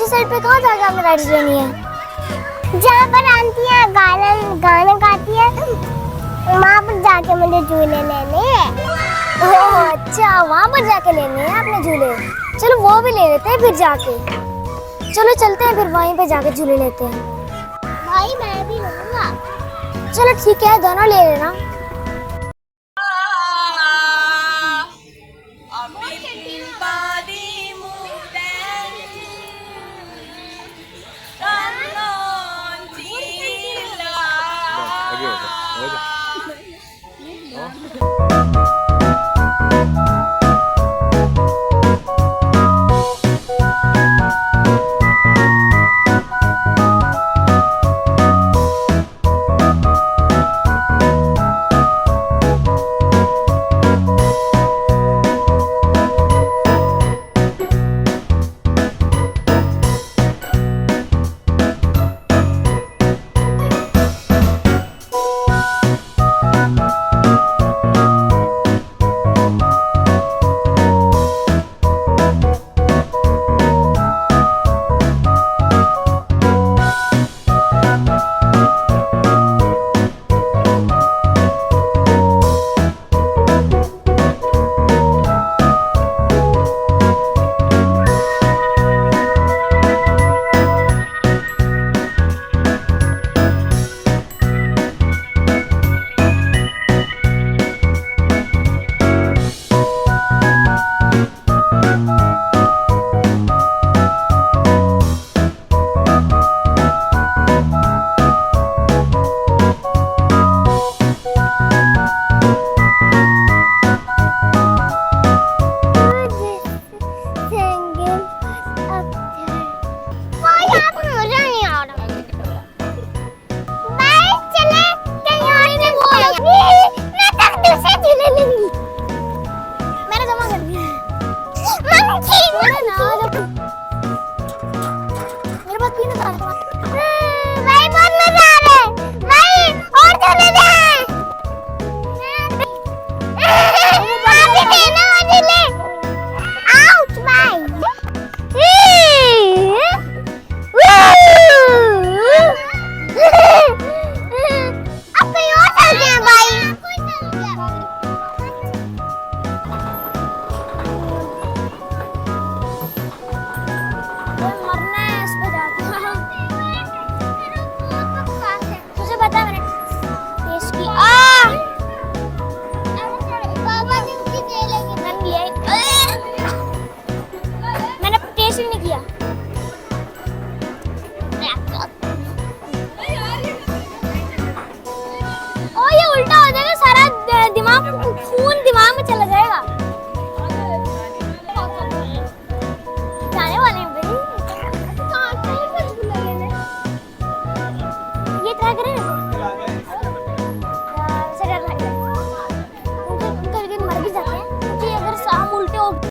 Side पे कहाँ जाके आपने राइड्स लेनी है? जहाँ पर आंटियाँ गाना गाती है वहाँ पर जाके मुझे झूले लेने हैं। ओह अच्छा, वहाँ पर जाके लेने हैं आपने झूले। चलो वो भी ले लेते हैं फिर जाके। चलो चलते हैं फिर वहीं पे जाके झूले लेते हैं। भाई मैं भी लूँगा। चलो ठीक है, दोनों ले लेना।